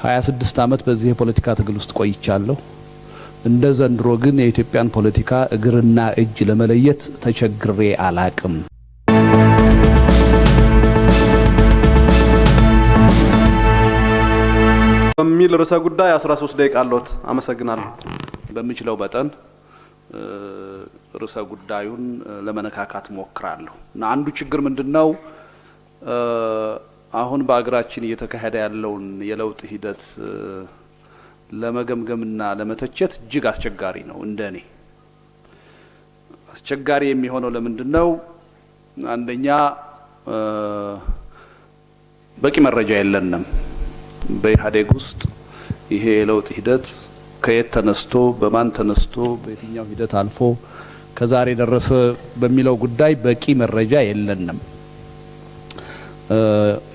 26 ዓመት በዚህ የፖለቲካ ትግል ውስጥ ቆይቻለሁ። እንደ ዘንድሮ ግን የኢትዮጵያን ፖለቲካ እግርና እጅ ለመለየት ተቸግሬ አላቅም። በሚል ርዕሰ ጉዳይ 13 ደቂቃ አለዎት። አመሰግናለሁ። በሚችለው መጠን ርዕሰ ጉዳዩን ለመነካካት ሞክራለሁ እና አንዱ ችግር ምንድነው? አሁን በአገራችን እየተካሄደ ያለውን የለውጥ ሂደት ለመገምገምና ለመተቸት እጅግ አስቸጋሪ ነው። እንደኔ አስቸጋሪ የሚሆነው ለምንድነው? አንደኛ በቂ መረጃ የለንም። በኢህአዴግ ውስጥ ይሄ የለውጥ ሂደት ከየት ተነስቶ በማን ተነስቶ በየትኛው ሂደት አልፎ ከዛሬ ደረሰ በሚለው ጉዳይ በቂ መረጃ የለንም።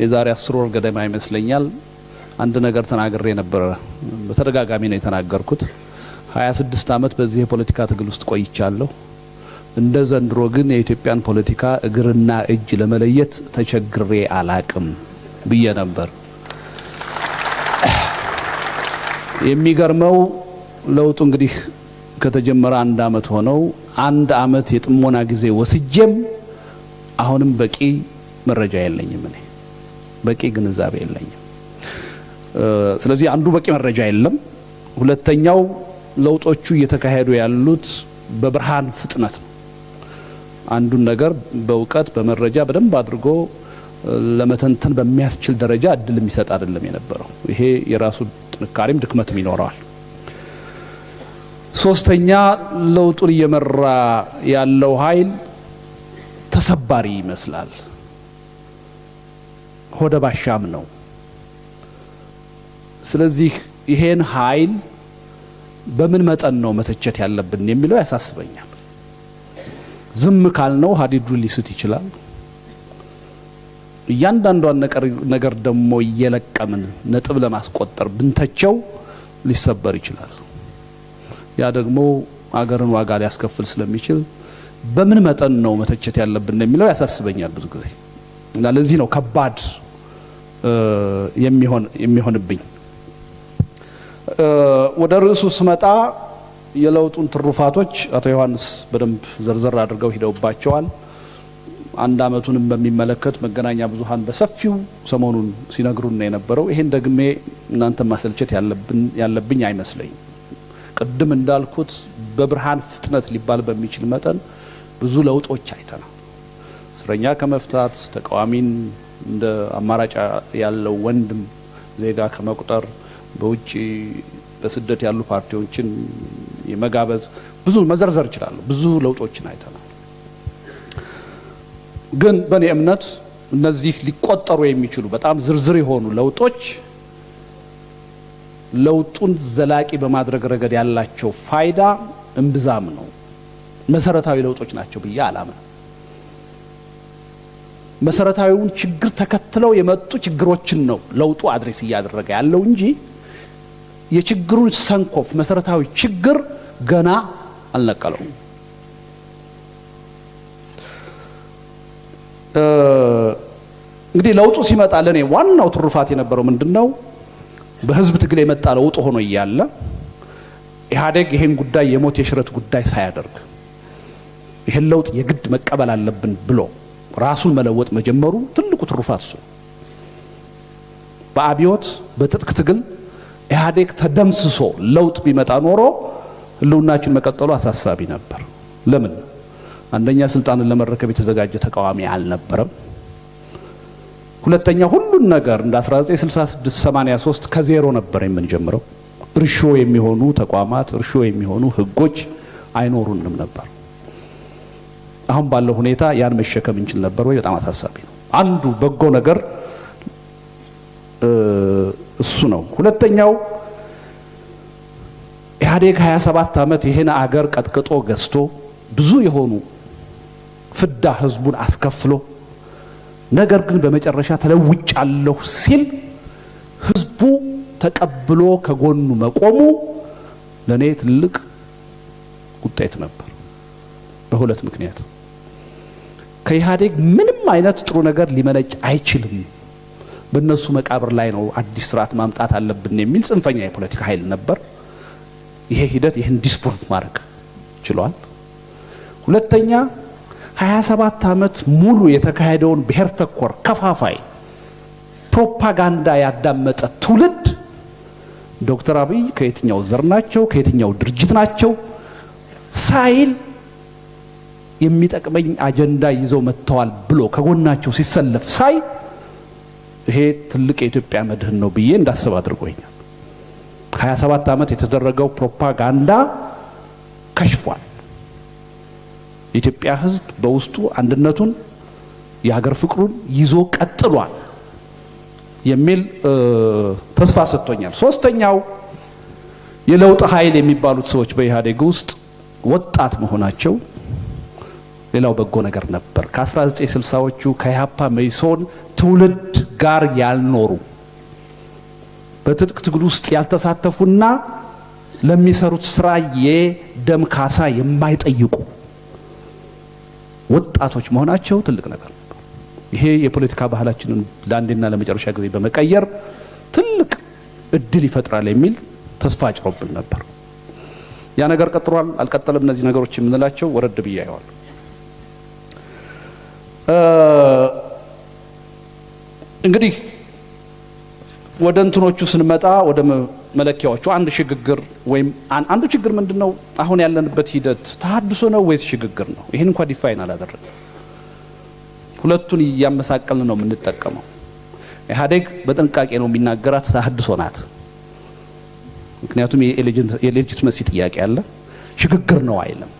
የዛሬ 10 ወር ገደማ ይመስለኛል አንድ ነገር ተናግሬ ነበር። በተደጋጋሚ ነው የተናገርኩት። 26 ዓመት በዚህ የፖለቲካ ትግል ውስጥ ቆይቻለሁ። እንደ ዘንድሮ ግን የኢትዮጵያን ፖለቲካ እግርና እጅ ለመለየት ተቸግሬ አላቅም ብዬ ነበር። የሚገርመው ለውጡ እንግዲህ ከተጀመረ 1 ዓመት ሆነው 1 ዓመት የጥሞና ጊዜ ወስጄም አሁንም በቂ መረጃ የለኝም። እኔ በቂ ግንዛቤ የለኝም። ስለዚህ አንዱ በቂ መረጃ የለም። ሁለተኛው ለውጦቹ እየተካሄዱ ያሉት በብርሃን ፍጥነት ነው። አንዱን ነገር በእውቀት በመረጃ በደንብ አድርጎ ለመተንተን በሚያስችል ደረጃ እድል የሚሰጥ አይደለም የነበረው። ይሄ የራሱ ጥንካሬም ድክመትም ይኖረዋል። ሶስተኛ ለውጡን እየመራ ያለው ኃይል ተሰባሪ ይመስላል። ሆደ ባሻም ነው። ስለዚህ ይሄን ኃይል በምን መጠን ነው መተቸት ያለብን የሚለው ያሳስበኛል። ዝም ካልነው ሀዲዱ ሊስት ይችላል። እያንዳንዷን ነገር ደግሞ እየለቀምን ነጥብ ለማስቆጠር ብንተቸው ሊሰበር ይችላል። ያ ደግሞ አገርን ዋጋ ሊያስከፍል ስለሚችል በምን መጠን ነው መተቸት ያለብን የሚለው ያሳስበኛል ብዙ ጊዜ እና ለዚህ ነው ከባድ የሚሆንብኝ። ወደ ርዕሱ ስመጣ የለውጡን ትሩፋቶች አቶ ዮሐንስ በደንብ ዘርዘር አድርገው ሂደውባቸዋል። 1 ዓመቱንም በሚመለከት መገናኛ ብዙሃን በሰፊው ሰሞኑን ሲነግሩን ነው የነበረው። ይሄን ደግሜ እናንተ ማሰልቸት ያለብኝ አይመስለኝም። ቅድም እንዳልኩት በብርሃን ፍጥነት ሊባል በሚችል መጠን ብዙ ለውጦች አይተናል። እስረኛ ከመፍታት ተቃዋሚን እንደ አማራጭ ያለው ወንድም ዜጋ ከመቁጠር በውጪ በስደት ያሉ ፓርቲዎችን የመጋበዝ ብዙ መዘርዘር ይችላል። ብዙ ለውጦችን አይተናል። ግን በእኔ እምነት እነዚህ ሊቆጠሩ የሚችሉ በጣም ዝርዝር የሆኑ ለውጦች ለውጡን ዘላቂ በማድረግ ረገድ ያላቸው ፋይዳ እምብዛም ነው። መሰረታዊ ለውጦች ናቸው ብዬ አላምንም። መሰረታዊውን ችግር ተከትለው የመጡ ችግሮችን ነው ለውጡ አድሬስ እያደረገ ያለው እንጂ የችግሩን ሰንኮፍ መሰረታዊ ችግር ገና አልነቀለውም። እንግዲህ ለውጡ ሲመጣ ለኔ ዋናው ትሩፋት የነበረው ምንድነው? በህዝብ ትግል የመጣ ለውጥ ሆኖ እያለ ኢህአዴግ ይሄን ጉዳይ የሞት የሽረት ጉዳይ ሳያደርግ ይሄን ለውጥ የግድ መቀበል አለብን ብሎ ራሱን መለወጥ መጀመሩ ትልቁ ትሩፋት እሱ። በአብዮት በትጥቅ ትግል ኢህአዴግ ተደምስሶ ለውጥ ቢመጣ ኖሮ ህልውናችን መቀጠሉ አሳሳቢ ነበር። ለምን? አንደኛ ስልጣንን ለመረከብ የተዘጋጀ ተቃዋሚ አልነበረም። ሁለተኛ ሁሉን ነገር እንደ 1966 83 ከዜሮ ነበር የምንጀምረው። እርሾ የሚሆኑ ተቋማት፣ እርሾ የሚሆኑ ህጎች አይኖሩንም ነበር። አሁን ባለው ሁኔታ ያን መሸከም እንችል ነበር ወይ? በጣም አሳሳቢ ነው። አንዱ በጎ ነገር እሱ ነው። ሁለተኛው ኢህአዴግ 27 ዓመት ይሄን አገር ቀጥቅጦ ገዝቶ ብዙ የሆኑ ፍዳ ህዝቡን አስከፍሎ ነገር ግን በመጨረሻ ተለውጫለሁ ሲል ህዝቡ ተቀብሎ ከጎኑ መቆሙ ለኔ ትልቅ ውጤት ነበር። በሁለት ምክንያት ከኢህአዴግ ምንም አይነት ጥሩ ነገር ሊመነጭ አይችልም በእነሱ መቃብር ላይ ነው አዲስ ስርዓት ማምጣት አለብን የሚል ጽንፈኛ የፖለቲካ ኃይል ነበር። ይሄ ሂደት ይህን ዲስፕሩቭ ማድረግ ችሏል። ሁለተኛ 27 ዓመት ሙሉ የተካሄደውን ብሔር ተኮር ከፋፋይ ፕሮፓጋንዳ ያዳመጠ ትውልድ ዶክተር አብይ ከየትኛው ዘር ናቸው ከየትኛው ድርጅት ናቸው ሳይል የሚጠቅመኝ አጀንዳ ይዘው መጥተዋል ብሎ ከጎናቸው ሲሰለፍ ሳይ ይሄ ትልቅ የኢትዮጵያ መድህን ነው ብዬ እንዳስብ አድርጎኛል። 27 ዓመት የተደረገው ፕሮፓጋንዳ ከሽፏል። የኢትዮጵያ ሕዝብ በውስጡ አንድነቱን የሀገር ፍቅሩን ይዞ ቀጥሏል የሚል ተስፋ ሰጥቶኛል። ሶስተኛው የለውጥ ኃይል የሚባሉት ሰዎች በኢህአዴግ ውስጥ ወጣት መሆናቸው ሌላው በጎ ነገር ነበር። ከ1960ዎቹ ከኢህአፓ መኢሶን ትውልድ ጋር ያልኖሩ በትጥቅ ትግል ውስጥ ያልተሳተፉና ለሚሰሩት ስራ የደም ካሳ የማይጠይቁ ወጣቶች መሆናቸው ትልቅ ነገር ነበር። ይሄ የፖለቲካ ባህላችንን ለአንዴና ለመጨረሻ ጊዜ በመቀየር ትልቅ እድል ይፈጥራል የሚል ተስፋ አጭሮብን ነበር። ያ ነገር ቀጥሏል አልቀጠለም? እነዚህ ነገሮች የምንላቸው ወረድ ብያየዋል። እንግዲህ ወደ እንትኖቹ ስንመጣ ወደ መለኪያዎቹ አንድ ሽግግር ወይም አንዱ ችግር ምንድነው? አሁን ያለንበት ሂደት ተሐድሶ ነው ወይስ ሽግግር ነው? ይሄን እንኳን ዲፋይን አላደረገም። ሁለቱን እያመሳቀልን ነው የምንጠቀመው። ኢህአዴግ በጥንቃቄ ነው የሚናገራት ተሐድሶ ናት። ምክንያቱም የሌጂቲመሲ ጥያቄ አለ። ሽግግር ነው አይልም።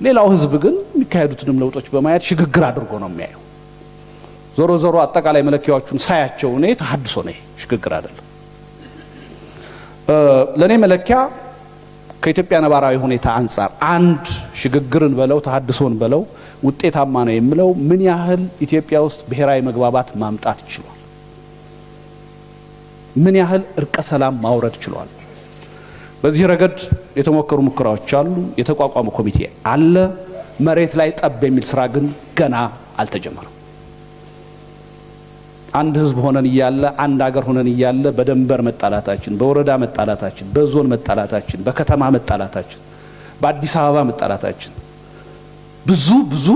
ሌላው ህዝብ ግን የሚካሄዱትንም ለውጦች በማየት ሽግግር አድርጎ ነው የሚያየው። ዞሮ ዞሮ አጠቃላይ መለኪያዎቹን ሳያቸው እኔ ተሐድሶ ነው፣ ሽግግር አይደለም። ለኔ መለኪያ ከኢትዮጵያ ነባራዊ ሁኔታ አንጻር አንድ ሽግግርን በለው ተሐድሶን በለው ውጤታማ ነው የሚለው ምን ያህል ኢትዮጵያ ውስጥ ብሔራዊ መግባባት ማምጣት ይችላል፣ ምን ያህል እርቀ ሰላም ማውረድ ይችላል። በዚህ ረገድ የተሞከሩ ሙከራዎች አሉ። የተቋቋመ ኮሚቴ አለ። መሬት ላይ ጠብ የሚል ስራ ግን ገና አልተጀመረም። አንድ ህዝብ ሆነን እያለ አንድ ሀገር ሆነን እያለ በደንበር መጣላታችን፣ በወረዳ መጣላታችን፣ በዞን መጣላታችን፣ በከተማ መጣላታችን፣ በአዲስ አበባ መጣላታችን ብዙ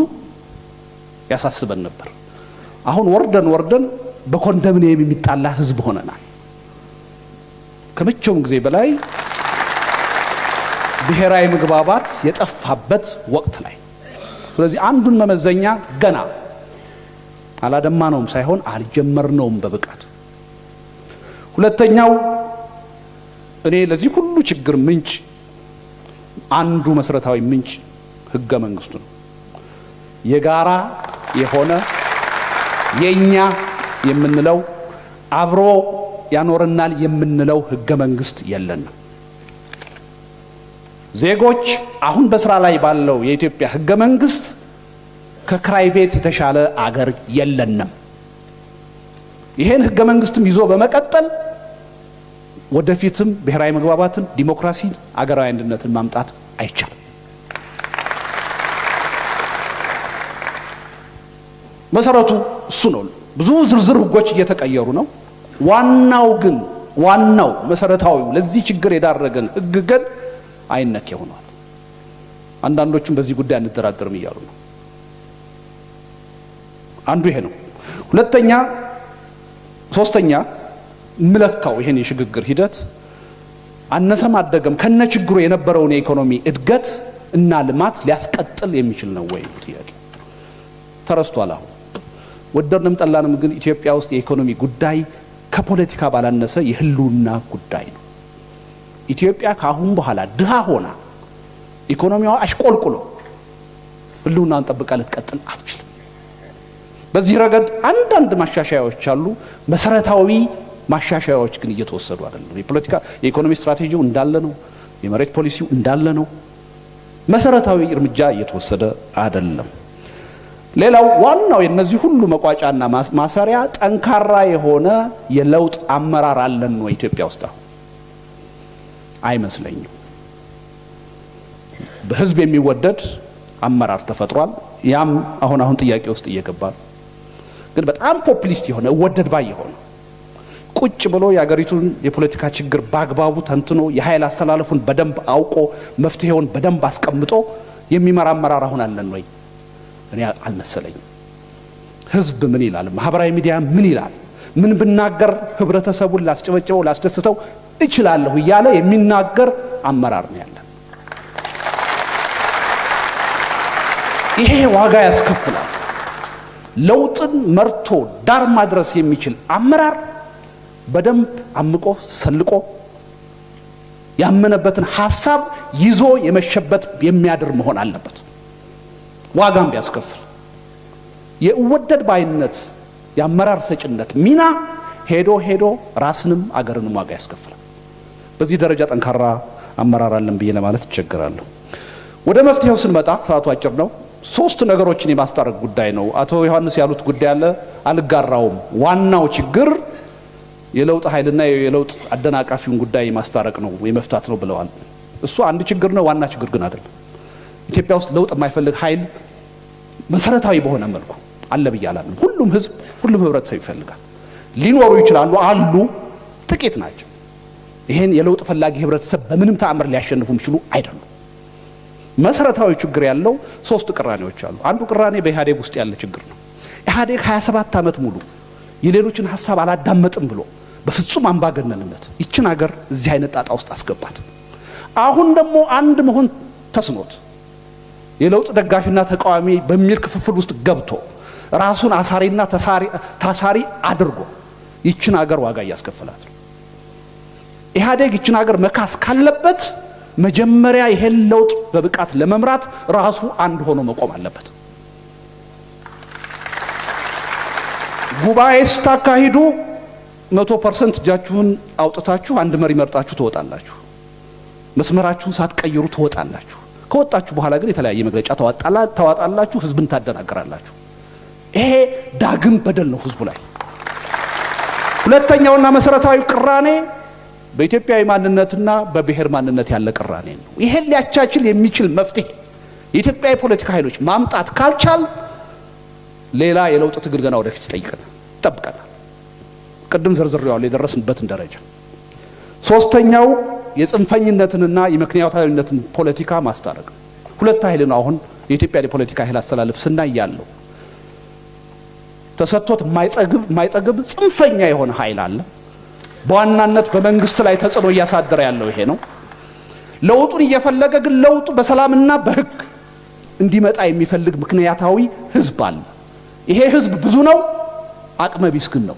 ያሳስበን ነበር። አሁን ወርደን በኮንዶሚኒየም የሚጣላ ህዝብ ሆነናል። ከመቼውም ጊዜ በላይ ብሔራዊ መግባባት የጠፋበት ወቅት ላይ። ስለዚህ አንዱን መመዘኛ ገና አላደማነውም ሳይሆን አልጀመርነውም በብቃት። ሁለተኛው እኔ ለዚህ ሁሉ ችግር ምንጭ አንዱ መሰረታዊ ምንጭ ህገ መንግስቱ ነው። የጋራ የሆነ የኛ የምንለው አብሮ ያኖርናል የምንለው ህገ መንግስት የለንም። ዜጎች አሁን በስራ ላይ ባለው የኢትዮጵያ ህገ መንግስት ከክራይ ቤት የተሻለ አገር የለንም። ይሄን ህገ መንግስትም ይዞ በመቀጠል ወደፊትም ብሔራዊ መግባባትን፣ ዲሞክራሲን፣ አገራዊ አንድነትን ማምጣት አይቻልም። መሰረቱ እሱ ነው። ብዙ ዝርዝር ህጎች እየተቀየሩ ነው። ዋናው መሰረታዊው ለዚህ ችግር የዳረገን ህግ ግን አይነክ ሆኗል። አንዳንዶቹም በዚህ ጉዳይ አንደራደርም እያሉ ነው። አንዱ ይሄ ነው። ሶስተኛ ምለካው ይሄን የሽግግር ሂደት አነሰም አደገም ከነ ችግሩ የነበረውን የኢኮኖሚ እድገት እና ልማት ሊያስቀጥል የሚችል ነው ወይ? ጥያቄ ተረስቷል። አሁን ወደድንም ጠላንም ግን ኢትዮጵያ ውስጥ የኢኮኖሚ ጉዳይ ከፖለቲካ ባላነሰ የህልውና ጉዳይ ነው። ኢትዮጵያ ካሁን በኋላ ድሃ ሆና ኢኮኖሚዋ አሽቆልቁሎ ህልውናን ጠብቃ ልትቀጥል አትችልም። በዚህ ረገድ አንዳንድ ማሻሻያዎች አሉ። መሰረታዊ ማሻሻያዎች ግን እየተወሰዱ አይደለም። የኢኮኖሚ ስትራቴጂው እንዳለ ነው። የመሬት ፖሊሲው እንዳለ ነው። መሰረታዊ እርምጃ እየተወሰደ አይደለም። ሌላው ዋናው የነዚህ ሁሉ መቋጫና ማሰሪያ ጠንካራ የሆነ የለውጥ አመራር አለን ነው ኢትዮጵያ ውስጥ አይመስለኝም። በህዝብ የሚወደድ አመራር ተፈጥሯል። ያም አሁን ጥያቄ ውስጥ እየገባ ግን በጣም ፖፑሊስት የሆነ ወደድ ባይ የሆነ ቁጭ ብሎ የአገሪቱን የፖለቲካ ችግር በአግባቡ ተንትኖ የኃይል አስተላለፉን በደንብ አውቆ መፍትሄውን በደንብ አስቀምጦ የሚመራ አመራር አሁን አለን ወይ? እኔ አልመሰለኝም። ህዝብ ምን ይላል? ማህበራዊ ሚዲያ ምን ይላል? ምን ብናገር ህብረተሰቡን ላስጨበጨበው ላስደስተው እችላለሁ እያለ የሚናገር አመራር ነው ያለን። ይሄ ዋጋ ያስከፍላል። ለውጥን መርቶ ዳር ማድረስ የሚችል አመራር በደንብ አምቆ ሰልቆ ያመነበትን ሐሳብ ይዞ የመሸበት የሚያድር መሆን አለበት። ዋጋም ቢያስከፍል የወደድ ባይነት የአመራር ሰጭነት ሚና ሄዶ ራስንም አገርንም ዋጋ ያስከፍላል። በዚህ ደረጃ ጠንካራ አመራር አለን ብዬ ለማለት እቸገራለሁ። ወደ መፍትሄው ስንመጣ ሰዓቱ አጭር ነው። 3 ነገሮችን የማስታረቅ ጉዳይ ነው። አቶ ዮሐንስ ያሉት ጉዳይ አለ፣ አልጋራውም። ዋናው ችግር የለውጥ ኃይልና የለውጥ አደናቃፊውን ጉዳይ ማስታረቅ ነው የመፍታት ነው ብለዋል። እሱ አንድ ችግር ነው፣ ዋና ችግር ግን አይደለም። ኢትዮጵያ ውስጥ ለውጥ የማይፈልግ ኃይል መሰረታዊ በሆነ መልኩ አለ ብዬ አላምንም። ሁሉም ህዝብ፣ ሁሉም ህብረተሰብ ይፈልጋል። ሊኖሩ ይችላሉ፣ አሉ፣ ጥቂት ናቸው። ይሄን የለውጥ ፈላጊ ህብረተሰብ በምንም ተአምር ሊያሸንፉ የሚችሉ አይደሉም። መሰረታዊ ችግር ያለው 3 ቅራኔዎች አሉ። አንዱ ቅራኔ በኢህአዴግ ውስጥ ያለ ችግር ነው። ኢህአዴግ 27 ዓመት ሙሉ የሌሎችን ሐሳብ አላዳመጥም ብሎ በፍጹም አምባገነንነት ይችን ሀገር እዚህ አይነት ጣጣ ውስጥ አስገባት። አሁን ደግሞ አንድ መሆን ተስኖት የለውጥ ደጋፊና ተቃዋሚ በሚል ክፍፍል ውስጥ ገብቶ ራሱን አሳሪና ታሳሪ አድርጎ ይችን ሀገር ዋጋ እያስከፈላት ነው። ኢህአዴግ ይችን ሀገር መካስ ካለበት መጀመሪያ ይሄን ለውጥ በብቃት ለመምራት ራሱ አንድ ሆኖ መቆም አለበት። ጉባኤ ስታካሂዱ 100% እጃችሁን አውጥታችሁ አንድ መሪ መርጣችሁ ትወጣላችሁ። መስመራችሁን ሳትቀይሩ ትወጣላችሁ። ከወጣችሁ በኋላ ግን የተለያየ መግለጫ ታወጣላችሁ፣ ህዝብን ታደናግራላችሁ። ይሄ ዳግም በደል ነው ህዝቡ ላይ። ሁለተኛውና መሰረታዊ ቅራኔ በኢትዮጵያዊ ማንነትና በብሔር ማንነት ያለ ቅራኔ ነው። ይሄን ሊያቻችል የሚችል መፍትሄ የኢትዮጵያ የፖለቲካ ኃይሎች ማምጣት ካልቻል ሌላ የለውጥ ትግል ገና ወደፊት ይጠብቀናል። ቅድም ዘርዝሬዋለሁ የደረስንበትን ደረጃ። ሶስተኛው የጽንፈኝነትና የምክንያታዊነትን ፖለቲካ ማስታረቅ። ሁለት ኃይል ነው አሁን የኢትዮጵያ የፖለቲካ ኃይል አስተላለፍ ስናይ ያለው። ተሰጥቶት የማይጠግብ ጽንፈኛ የሆነ ኃይል አለ። በዋናነት በመንግስት ላይ ተጽዕኖ እያሳደረ ያለው ይሄ ነው። ለውጡን እየፈለገ ግን ለውጡ በሰላምና በህግ እንዲመጣ የሚፈልግ ምክንያታዊ ህዝብ አለ። ይሄ ህዝብ ብዙ ነው፣ አቅመ ቢስ ግን ነው።